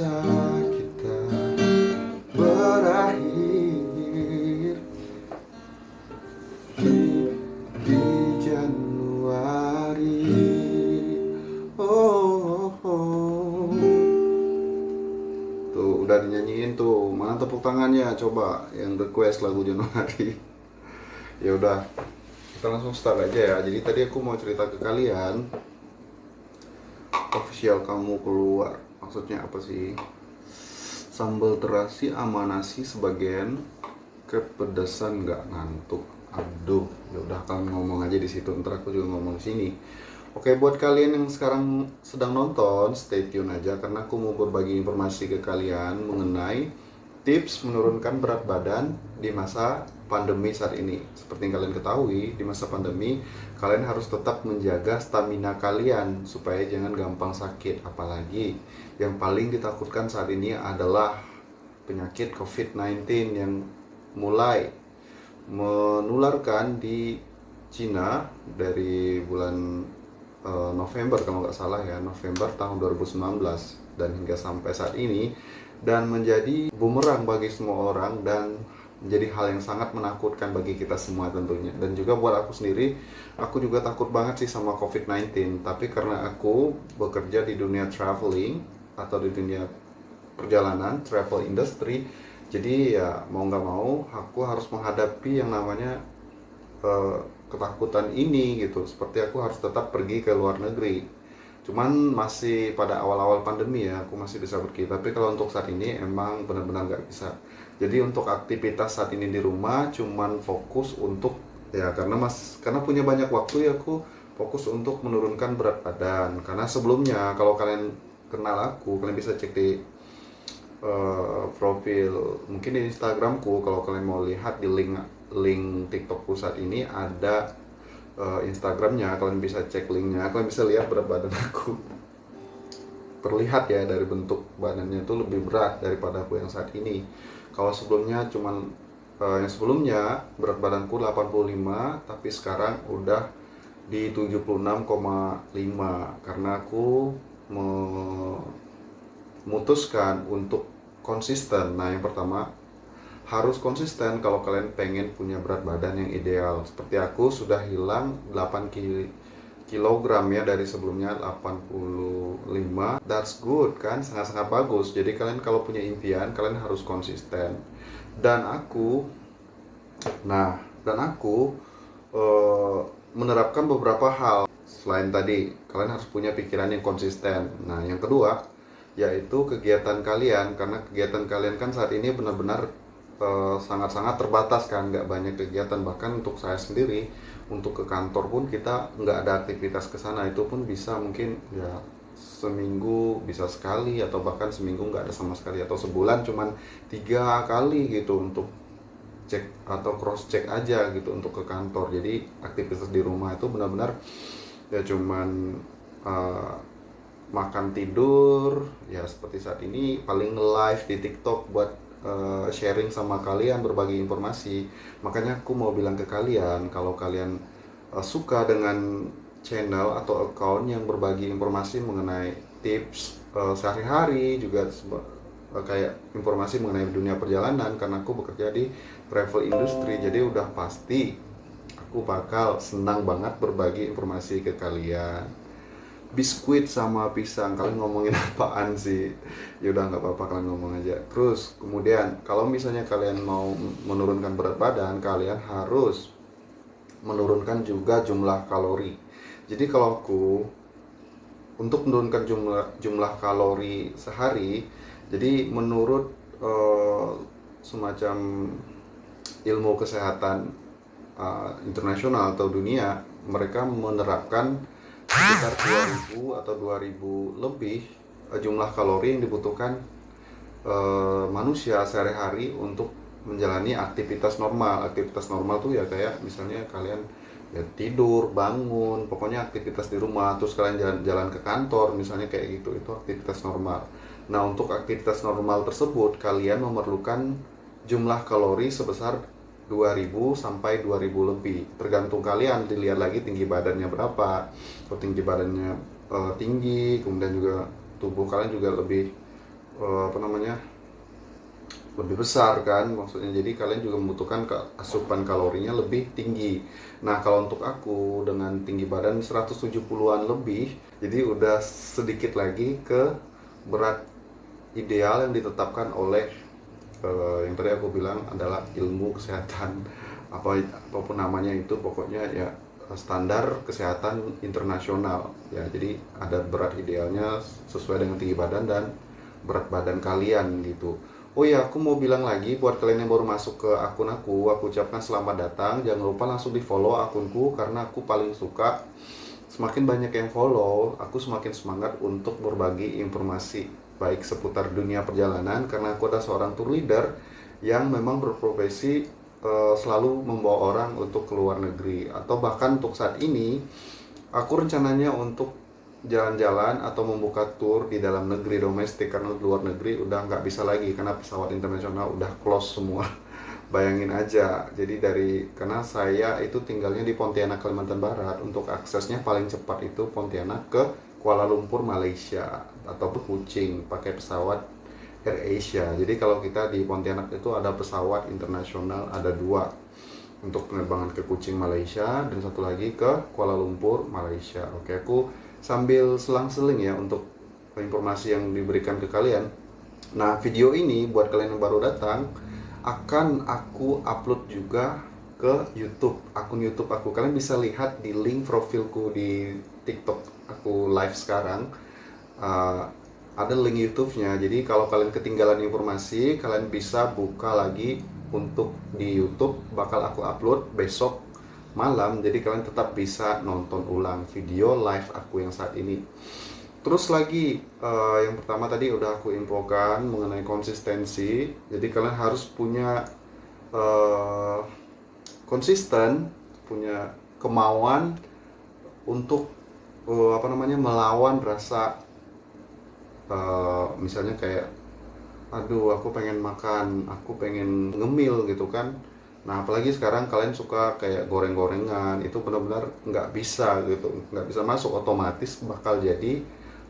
masa kita berakhir di Januari. Tuh udah dinyanyiin tuh, mana tepuk tangannya coba yang request lagu Januari. Ya udah, kita langsung start aja ya. Jadi tadi aku mau cerita ke kalian, official kamu keluar, maksudnya apa sih? Sambal terasi sama nasi sebagian, kepedesan nggak ngantuk. Aduh, ya udah kalian ngomong aja di situ, ntar aku juga ngomong di sini. Oke, buat kalian yang sekarang sedang nonton, stay tune aja karena aku mau berbagi informasi ke kalian mengenai tips menurunkan berat badan di masa pandemi saat ini. Seperti yang kalian ketahui, di masa pandemi kalian harus tetap menjaga stamina kalian supaya jangan gampang sakit. Apalagi yang paling ditakutkan saat ini adalah penyakit COVID-19 yang mulai menularkan di Cina dari bulan November kalau nggak salah ya, November tahun 2019 dan hingga sampai saat ini, dan menjadi bumerang bagi semua orang dan menjadi hal yang sangat menakutkan bagi kita semua tentunya. Dan juga buat aku sendiri, aku juga takut banget sih sama COVID-19, tapi karena aku bekerja di dunia traveling atau di dunia perjalanan, travel industry, jadi ya mau nggak mau aku harus menghadapi yang namanya ketakutan ini gitu. Seperti aku harus tetap pergi ke luar negeri. Cuman masih pada awal-awal pandemi ya, aku masih bisa pergi. Tapi kalau untuk saat ini emang benar-benar nggak bisa. Jadi untuk aktivitas saat ini di rumah, cuman fokus untuk ya karena punya banyak waktu ya, aku fokus untuk menurunkan berat badan. Karena sebelumnya kalau kalian kenal aku, kalian bisa cek di profil mungkin di Instagramku. Kalau kalian mau lihat di link TikTokku saat ini ada Instagramnya, kalian bisa cek linknya, kalian bisa lihat berat badan aku. Terlihat ya dari bentuk badannya itu lebih berat daripada aku yang saat ini. Kalau sebelumnya yang sebelumnya berat badanku 85, tapi sekarang udah di 76,5 karena aku memutuskan untuk konsisten. Nah, yang pertama harus konsisten kalau kalian pengen punya berat badan yang ideal. Seperti aku sudah hilang 8 kilogram ya dari sebelumnya 85. That's good kan, sangat-sangat bagus. Jadi kalian kalau punya impian, kalian harus konsisten. Dan aku menerapkan beberapa hal. Selain tadi, kalian harus punya pikiran yang konsisten. Nah, yang kedua yaitu kegiatan kalian, karena kegiatan kalian kan saat ini benar-benar sangat-sangat terbatas kan, nggak banyak kegiatan. Bahkan untuk saya sendiri, untuk ke kantor pun kita nggak ada aktivitas ke sana. Itu pun bisa mungkin ya seminggu bisa sekali, atau bahkan seminggu nggak ada sama sekali, atau sebulan cuman 3 kali gitu untuk cek atau cross check aja gitu untuk ke kantor. Jadi aktivitas di rumah itu benar-benar ya cuman makan tidur ya, seperti saat ini paling live di TikTok buat sharing sama kalian, berbagi informasi. Makanya aku mau bilang ke kalian, kalau kalian suka dengan channel atau account yang berbagi informasi mengenai tips sehari-hari, juga kayak informasi mengenai dunia perjalanan, karena aku bekerja di travel industry, jadi udah pasti aku bakal senang banget berbagi informasi ke kalian. Biskuit sama pisang, kalian ngomongin apaan sih? Ya udah nggak apa-apa, kalian ngomong aja. Terus kemudian kalau misalnya kalian mau menurunkan berat badan, kalian harus menurunkan juga jumlah kalori. Jadi kalau aku untuk menurunkan jumlah kalori sehari, jadi menurut semacam ilmu kesehatan internasional atau dunia, mereka menerapkan sekitar 2000 atau 2000 lebih jumlah kalori yang dibutuhkan manusia sehari-hari untuk menjalani aktivitas normal. Aktivitas normal tuh ya kayak misalnya kalian ya tidur, bangun, pokoknya aktivitas di rumah. Terus kalian jalan ke kantor misalnya kayak gitu, itu aktivitas normal. Nah, untuk aktivitas normal tersebut kalian memerlukan jumlah kalori sebesar 2000 sampai 2000 lebih, tergantung kalian. Dilihat lagi tinggi badannya berapa. Kalau tinggi badannya tinggi, kemudian juga tubuh kalian juga lebih apa namanya, lebih besar kan maksudnya, jadi kalian juga membutuhkan asupan kalorinya lebih tinggi. Nah kalau untuk aku dengan tinggi badan 170-an lebih, jadi udah sedikit lagi ke berat ideal yang ditetapkan oleh yang tadi aku bilang adalah ilmu kesehatan, apapun namanya itu, pokoknya ya standar kesehatan internasional ya. Jadi ada berat idealnya sesuai dengan tinggi badan dan berat badan kalian gitu. Oh ya, aku mau bilang lagi buat kalian yang baru masuk ke akun aku ucapkan selamat datang. Jangan lupa langsung di follow akunku, karena aku paling suka semakin banyak yang follow, aku semakin semangat untuk berbagi informasi baik seputar dunia perjalanan, karena aku adalah seorang tour leader yang memang berprofesi selalu membawa orang untuk ke luar negeri, atau bahkan untuk saat ini aku rencananya untuk jalan-jalan atau membuka tour di dalam negeri domestik, karena di luar negeri udah nggak bisa lagi karena pesawat internasional udah close semua. Bayangin aja, jadi karena saya itu tinggalnya di Pontianak, Kalimantan Barat, untuk aksesnya paling cepat itu Pontianak ke Kuala Lumpur, Malaysia, atau Kuching pakai pesawat AirAsia. Jadi kalau kita di Pontianak itu ada pesawat internasional, ada dua untuk penerbangan ke Kuching, Malaysia, dan satu lagi ke Kuala Lumpur, Malaysia. Oke, aku sambil selang-seling ya untuk informasi yang diberikan ke kalian. Nah, video ini buat kalian yang baru datang akan aku upload juga ke YouTube, akun YouTube aku. Kalian bisa lihat di link profilku di TikTok aku live sekarang. Ada link YouTube-nya. Jadi kalau kalian ketinggalan informasi, kalian bisa buka lagi untuk di YouTube. Bakal aku upload besok malam, jadi kalian tetap bisa nonton ulang video live aku yang saat ini. Terus lagi yang pertama tadi udah aku infokan mengenai konsistensi. Jadi kalian harus punya konsisten, punya kemauan untuk melawan rasa misalnya kayak aduh aku pengen makan, aku pengen ngemil gitu kan. Nah apalagi sekarang kalian suka kayak goreng-gorengan, itu benar-benar nggak bisa gitu, nggak bisa masuk, otomatis bakal jadi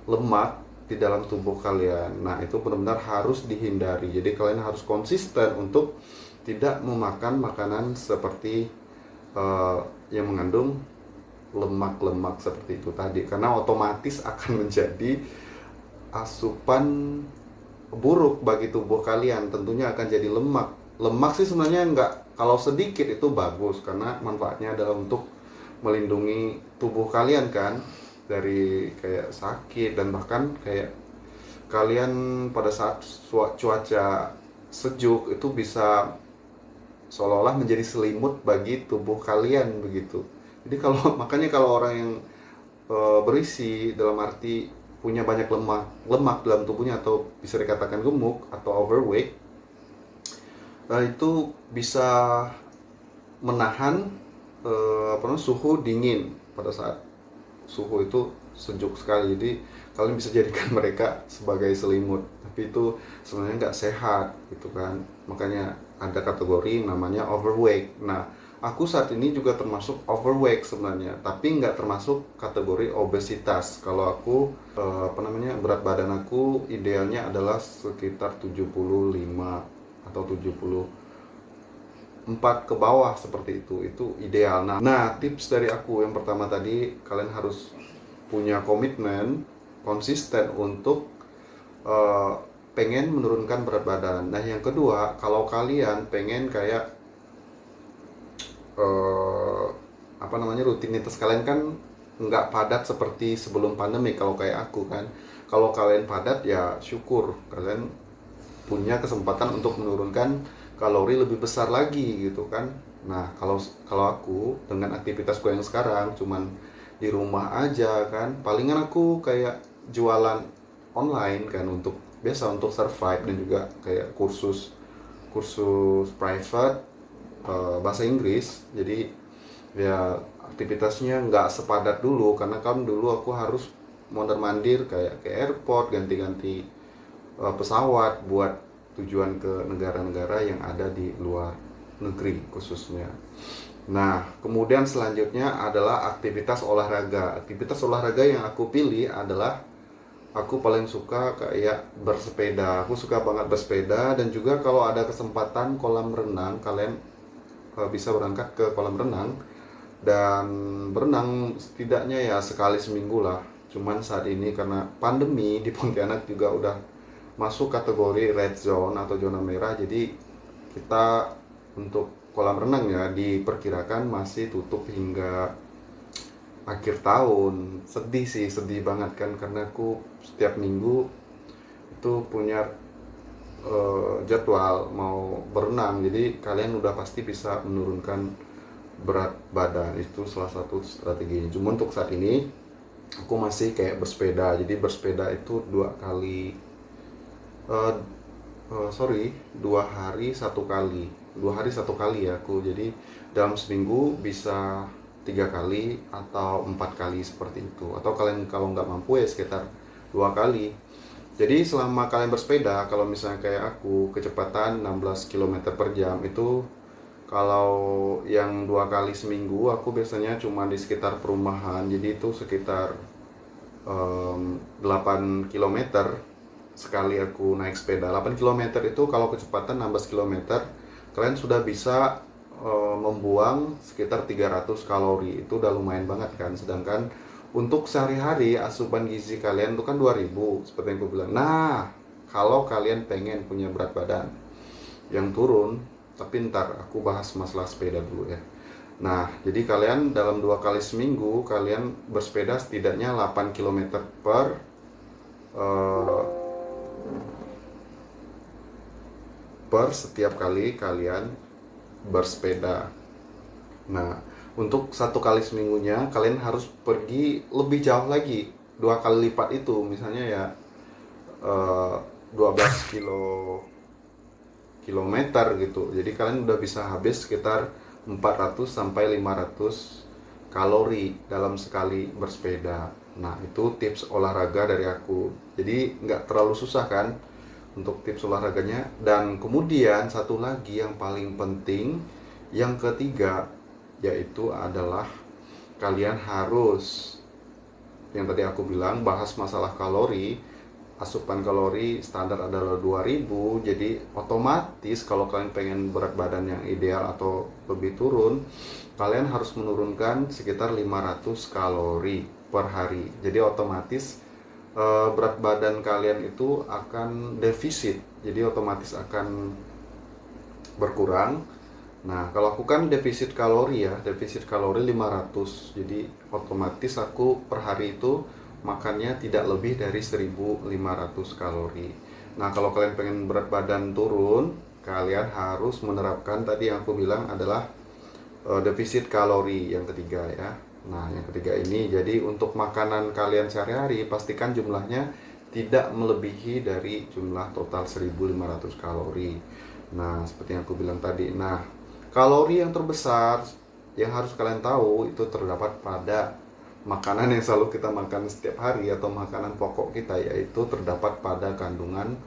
lemak di dalam tubuh kalian. Nah itu benar-benar harus dihindari. Jadi kalian harus konsisten untuk tidak memakan makanan seperti yang mengandung lemak-lemak seperti itu tadi, karena otomatis akan menjadi asupan buruk bagi tubuh kalian. Tentunya akan jadi lemak. Lemak sih sebenarnya nggak, kalau sedikit itu bagus karena manfaatnya adalah untuk melindungi tubuh kalian kan dari kayak sakit, dan bahkan kayak kalian pada saat cuaca sejuk itu bisa seolah-olah menjadi selimut bagi tubuh kalian begitu. Jadi kalau makanya kalau orang yang berisi dalam arti punya banyak lemak dalam tubuhnya, atau bisa dikatakan gemuk atau overweight, itu bisa menahan suhu dingin pada saat suhu itu sejuk sekali. Jadi kalian bisa jadikan mereka sebagai selimut, tapi itu sebenarnya nggak sehat gitu kan. Makanya ada kategori namanya overweight. Nah aku saat ini juga termasuk overweight sebenarnya, tapi nggak termasuk kategori obesitas. Kalau aku berat badan aku idealnya adalah sekitar 75 atau 74 ke bawah, seperti itu ideal. Nah tips dari aku yang pertama tadi, kalian harus punya komitmen konsisten untuk pengen menurunkan berat badan. Nah yang kedua, kalau kalian pengen kayak rutinitas kalian kan nggak padat seperti sebelum pandemi. Kalau kayak aku kan, kalau kalian padat ya syukur, kalian punya kesempatan untuk menurunkan kalori lebih besar lagi gitu kan. Nah kalau aku dengan aktivitasku yang sekarang cuman di rumah aja kan, palingan aku kayak jualan online kan, untuk biasa untuk survive, dan juga kayak kursus private bahasa Inggris. Jadi ya aktivitasnya nggak sepadat dulu, karena kan dulu aku harus mondar mandir kayak ke airport, ganti-ganti pesawat buat tujuan ke negara-negara yang ada di luar negeri khususnya. Nah kemudian selanjutnya adalah aktivitas olahraga. Aktivitas olahraga yang aku pilih adalah aku paling suka kayak bersepeda. Aku suka banget bersepeda, dan juga kalau ada kesempatan kolam renang, kalian bisa berangkat ke kolam renang dan berenang setidaknya ya sekali seminggu lah. Cuman saat ini karena pandemi di Pontianak juga udah masuk kategori red zone atau zona merah, jadi kita untuk kolam renang ya diperkirakan masih tutup hingga akhir tahun. Sedih sih, sedih banget kan, karena aku setiap minggu itu punya jadwal mau berenang, jadi kalian udah pasti bisa menurunkan berat badan. Itu salah satu strateginya. Cuma untuk saat ini aku masih kayak bersepeda, jadi bersepeda itu eh, sorry, 2 hari 1 kali, 2 hari 1 kali ya aku. Jadi dalam seminggu bisa 3 kali atau 4 kali seperti itu, atau kalian kalau nggak mampu ya sekitar 2 kali. Jadi selama kalian bersepeda, kalau misalnya kayak aku kecepatan 16 km per jam itu, kalau yang 2 kali seminggu aku biasanya cuma di sekitar perumahan, jadi itu sekitar 8 km sekali aku naik sepeda. 8 km itu kalau kecepatan 16 km, kalian sudah bisa membuang sekitar 300 kalori. Itu udah lumayan banget kan. Sedangkan untuk sehari-hari asupan gizi kalian itu kan 2000 seperti yang aku bilang. Nah, kalau kalian pengen punya berat badan yang turun, tapi ntar aku bahas masalah sepeda dulu ya. Nah, jadi kalian dalam 2 kali seminggu kalian bersepeda setidaknya 8 km eh, per setiap kali kalian bersepeda. Nah, untuk 1 kali seminggunya kalian harus pergi lebih jauh lagi, 2 kali lipat itu. Misalnya ya 12 kilometer gitu. Jadi kalian udah bisa habis sekitar 400 sampai 500 kalori dalam sekali bersepeda. Nah, itu tips olahraga dari aku. Jadi nggak terlalu susah kan untuk tips olahraganya. Dan kemudian satu lagi yang paling penting, yang ketiga, yaitu adalah kalian harus, yang tadi aku bilang bahas masalah kalori, asupan kalori standar adalah 2000. Jadi otomatis kalau kalian pengen berat badan yang ideal atau lebih turun, kalian harus menurunkan sekitar 500 kalori per hari. Jadi otomatis berat badan kalian itu akan defisit, jadi otomatis akan berkurang. Nah, kalau aku kan defisit kalori ya, defisit kalori 500. Jadi otomatis aku per hari itu makannya tidak lebih dari 1500 kalori. Nah, kalau kalian pengen berat badan turun, kalian harus menerapkan tadi yang aku bilang adalah defisit kalori yang ketiga ya. Nah, yang ketiga ini, jadi untuk makanan kalian sehari-hari pastikan jumlahnya tidak melebihi dari jumlah total 1500 kalori. Nah, seperti yang aku bilang tadi. Nah, kalori yang terbesar yang harus kalian tahu itu terdapat pada makanan yang selalu kita makan setiap hari atau makanan pokok kita, yaitu terdapat pada kandungan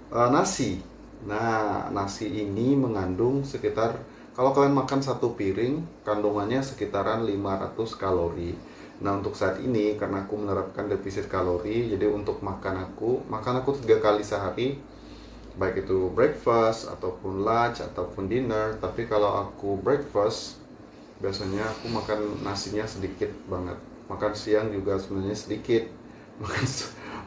nasi. Nah, nasi ini mengandung sekitar, kalau kalian makan 1 piring, kandungannya sekitaran 500 kalori. Nah, untuk saat ini karena aku menerapkan defisit kalori, jadi untuk makan aku 3 kali sehari, baik itu breakfast ataupun lunch ataupun dinner. Tapi kalau aku breakfast, biasanya aku makan nasinya sedikit banget. Makan siang juga sebenarnya sedikit. Makan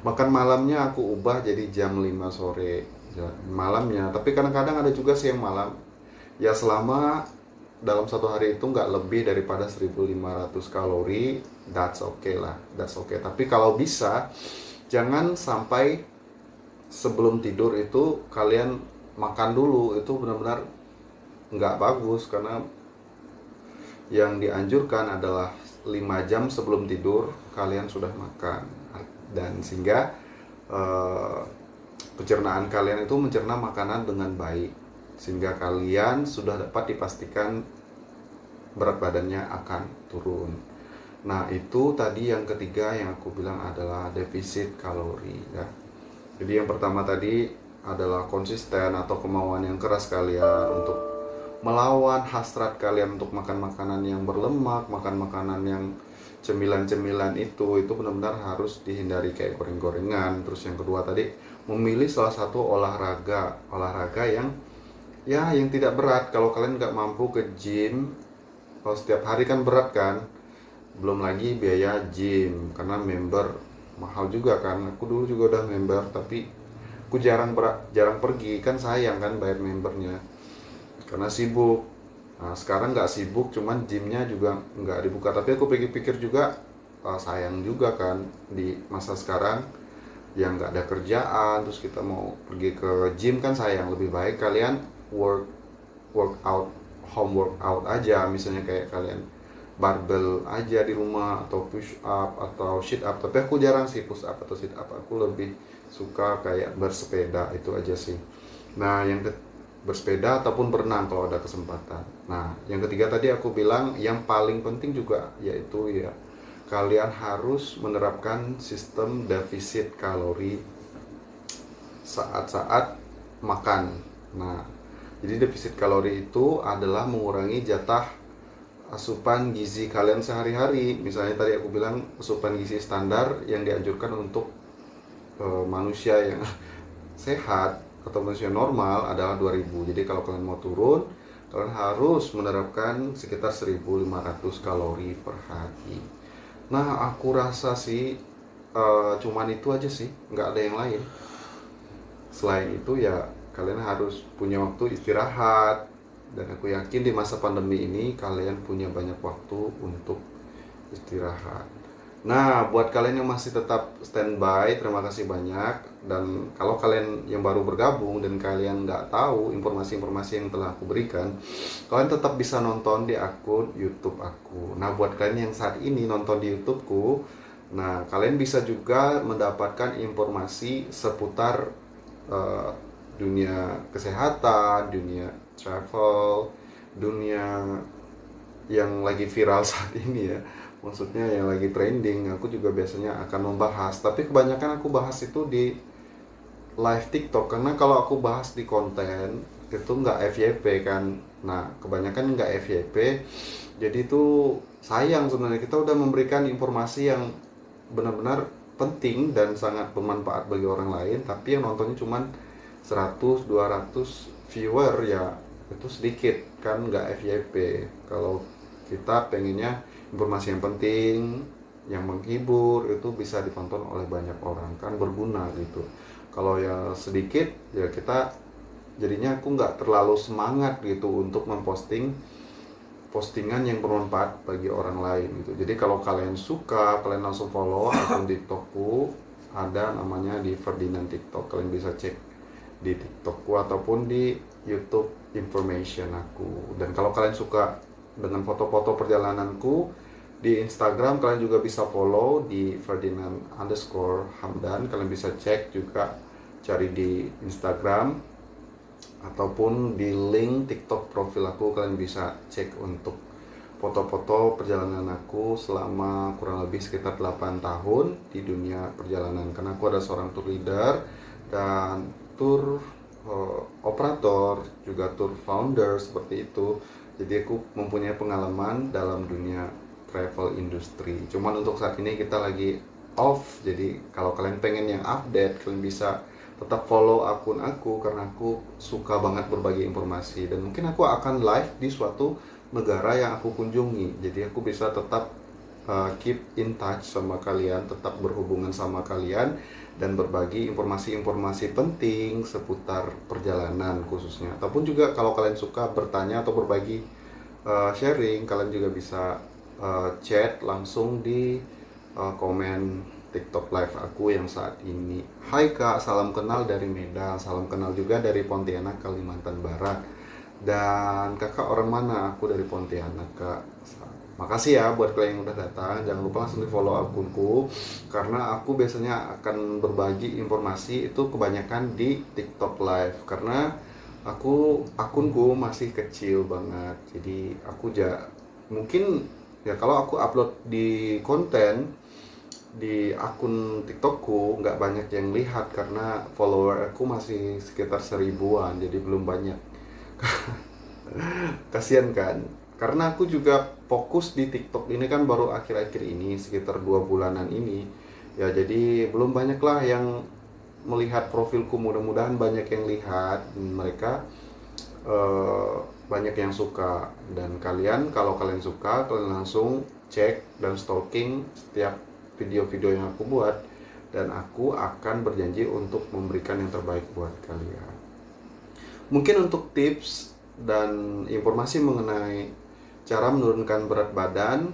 makan malamnya aku ubah jadi jam 5 sore ya, malamnya. Tapi kadang-kadang ada juga siang malam. Ya selama dalam satu hari itu nggak lebih daripada 1500 kalori, that's okay lah, that's okay. Tapi kalau bisa jangan sampai sebelum tidur itu kalian makan dulu. Itu benar-benar nggak bagus, karena yang dianjurkan adalah 5 jam sebelum tidur kalian sudah makan, dan sehingga eh, pencernaan kalian itu mencerna makanan dengan baik, sehingga kalian sudah dapat dipastikan berat badannya akan turun. Nah, itu tadi yang ketiga yang aku bilang adalah defisit kalori ya. Jadi yang pertama tadi adalah konsisten atau kemauan yang keras kalian untuk melawan hasrat kalian untuk makan makanan yang berlemak, makan makanan yang cemilan-cemilan itu benar-benar harus dihindari, kayak goreng-gorengan. Terus yang kedua tadi, memilih salah satu olahraga yang yang tidak berat. Kalau kalian nggak mampu ke gym, kalau setiap hari kan berat kan, belum lagi biaya gym karena member mahal juga kan. Aku dulu juga udah member tapi aku jarang pergi, kan sayang kan bayar membernya karena sibuk. Nah, sekarang nggak sibuk, cuman gymnya juga nggak dibuka. Tapi aku pikir-pikir juga, sayang juga kan di masa sekarang yang nggak ada kerjaan, terus kita mau pergi ke gym kan sayang. Lebih baik kalian workout, home workout aja, misalnya kayak kalian barbell aja di rumah, atau push up atau sit up. Tapi aku jarang sih push up atau sit up, aku lebih suka kayak bersepeda, itu aja sih. Nah, bersepeda ataupun berenang kalau ada kesempatan. Nah, yang ketiga tadi aku bilang yang paling penting juga yaitu kalian harus menerapkan sistem defisit kalori saat-saat makan. Nah, jadi defisit kalori itu adalah mengurangi jatah asupan gizi kalian sehari-hari. Misalnya tadi aku bilang asupan gizi standar yang dianjurkan untuk manusia yang sehat atau manusia normal adalah 2000. Jadi kalau kalian mau turun, kalian harus menerapkan sekitar 1500 kalori per hari. Nah, aku rasa sih cuman itu aja sih, nggak ada yang lain. Selain itu ya kalian harus punya waktu istirahat, dan aku yakin di masa pandemi ini kalian punya banyak waktu untuk istirahat. Nah, buat kalian yang masih tetap standby, terima kasih banyak. Dan kalau kalian yang baru bergabung dan kalian nggak tahu informasi-informasi yang telah aku berikan, kalian tetap bisa nonton di akun YouTube aku. Nah, buat kalian yang saat ini nonton di YouTubeku, nah kalian bisa juga mendapatkan informasi seputar uh, dunia kesehatan, dunia travel, dunia yang lagi viral saat ini ya, maksudnya yang lagi trending. Aku juga biasanya akan membahas, tapi kebanyakan aku bahas itu di live TikTok, karena kalau aku bahas di konten itu nggak FYP kan. Nah, kebanyakan nggak FYP, jadi itu sayang sebenarnya. Kita udah memberikan informasi yang benar-benar penting dan sangat bermanfaat bagi orang lain, tapi yang nontonnya cuman 100-200 viewer, ya itu sedikit kan, nggak FYP. Kalau kita pengennya informasi yang penting, yang menghibur, itu bisa ditonton oleh banyak orang, kan berguna gitu. Kalau ya sedikit, ya kita jadinya aku nggak terlalu semangat gitu untuk memposting postingan yang bermanfaat bagi orang lain gitu. Jadi kalau kalian suka, kalian langsung follow akun TikTokku, ada namanya di Ferdinand TikTok. Kalian bisa cek di TikTokku ataupun di YouTube information aku. Dan kalau kalian suka dengan foto-foto perjalananku, di Instagram kalian juga bisa follow di Ferdinand_Hamdan. Kalian bisa cek juga, cari di Instagram ataupun di link TikTok profil aku. Kalian bisa cek untuk foto-foto perjalanan aku selama kurang lebih sekitar 8 tahun di dunia perjalanan. Karena aku ada seorang tour leader dan tour operator, juga tour founder, seperti itu. Jadi aku mempunyai pengalaman dalam dunia travel industry. Cuman untuk saat ini kita lagi off, jadi kalau kalian pengen yang update, kalian bisa tetap follow akun aku, karena aku suka banget berbagi informasi. Dan mungkin aku akan live di suatu negara yang aku kunjungi, jadi aku bisa tetap keep in touch sama kalian, tetap berhubungan sama kalian, dan berbagi informasi-informasi penting seputar perjalanan khususnya. Ataupun juga kalau kalian suka bertanya atau berbagi sharing, kalian juga bisa chat langsung di komen TikTok live aku yang saat ini. Hai Kak, salam kenal dari Medan, salam kenal juga dari Pontianak, Kalimantan Barat. Dan kakak orang mana? Aku dari Pontianak, Kak. Makasih ya buat kalian yang udah datang. Jangan lupa langsung di follow akunku, karena aku biasanya akan berbagi informasi itu kebanyakan di TikTok live, karena akunku masih kecil banget. Jadi aku mungkin ya kalau aku upload di konten di akun TikTokku nggak banyak yang lihat, karena follower aku masih sekitar 1000-an, jadi belum banyak. Kasian kan? Karena aku juga fokus di TikTok ini kan baru akhir-akhir ini, sekitar 2 bulanan ini. Ya jadi belum banyak lah yang melihat profilku, mudah-mudahan banyak yang lihat, mereka eh, banyak yang suka. Dan kalian, kalau kalian suka, kalian langsung cek dan stalking setiap video-video yang aku buat, dan aku akan berjanji untuk memberikan yang terbaik buat kalian. Mungkin untuk tips dan informasi mengenai cara menurunkan berat badan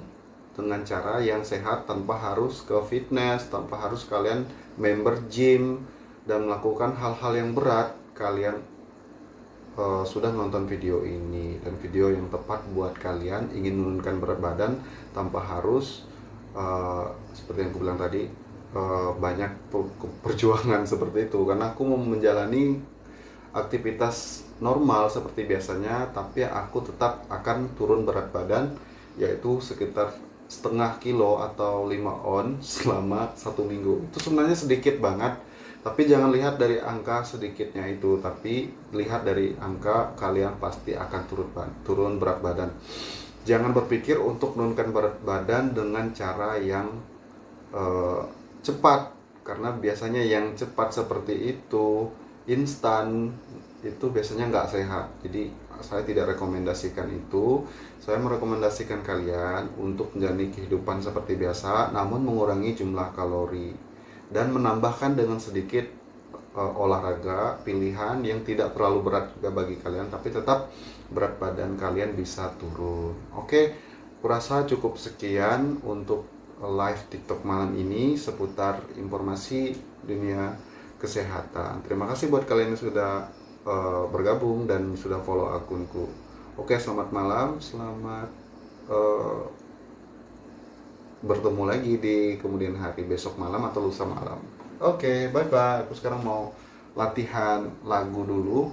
dengan cara yang sehat tanpa harus ke fitness, tanpa harus kalian member gym dan melakukan hal-hal yang berat, kalian sudah nonton video ini, dan video yang tepat buat kalian ingin menurunkan berat badan tanpa harus seperti yang aku bilang tadi, banyak perjuangan seperti itu. Karena aku mau menjalani aktivitas normal seperti biasanya, tapi aku tetap akan turun berat badan, yaitu sekitar setengah kilo atau 5 on selama 1 minggu. Itu sebenarnya sedikit banget, tapi jangan lihat dari angka sedikitnya itu, tapi lihat dari angka kalian pasti akan turun berat badan. Jangan berpikir untuk menurunkan berat badan dengan cara yang cepat, karena biasanya yang cepat seperti itu, instan, itu biasanya nggak sehat. Jadi saya tidak rekomendasikan itu. Saya merekomendasikan kalian untuk menjalani kehidupan seperti biasa, namun mengurangi jumlah kalori dan menambahkan dengan sedikit olahraga pilihan yang tidak terlalu berat juga bagi kalian, tapi tetap berat badan kalian bisa turun. Oke, kurasa cukup sekian untuk live TikTok malam ini seputar informasi dunia kesehatan. Terima kasih buat kalian yang sudah bergabung dan sudah follow akunku. Oke, selamat malam, selamat bertemu lagi di kemudian hari, besok malam atau lusa malam. Oke, bye bye. Aku sekarang mau latihan lagu dulu.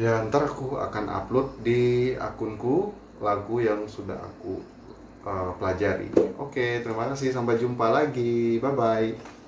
Ya, ntar aku akan upload di akunku lagu yang sudah aku pelajari. Oke, terima kasih. Sampai jumpa lagi. Bye bye.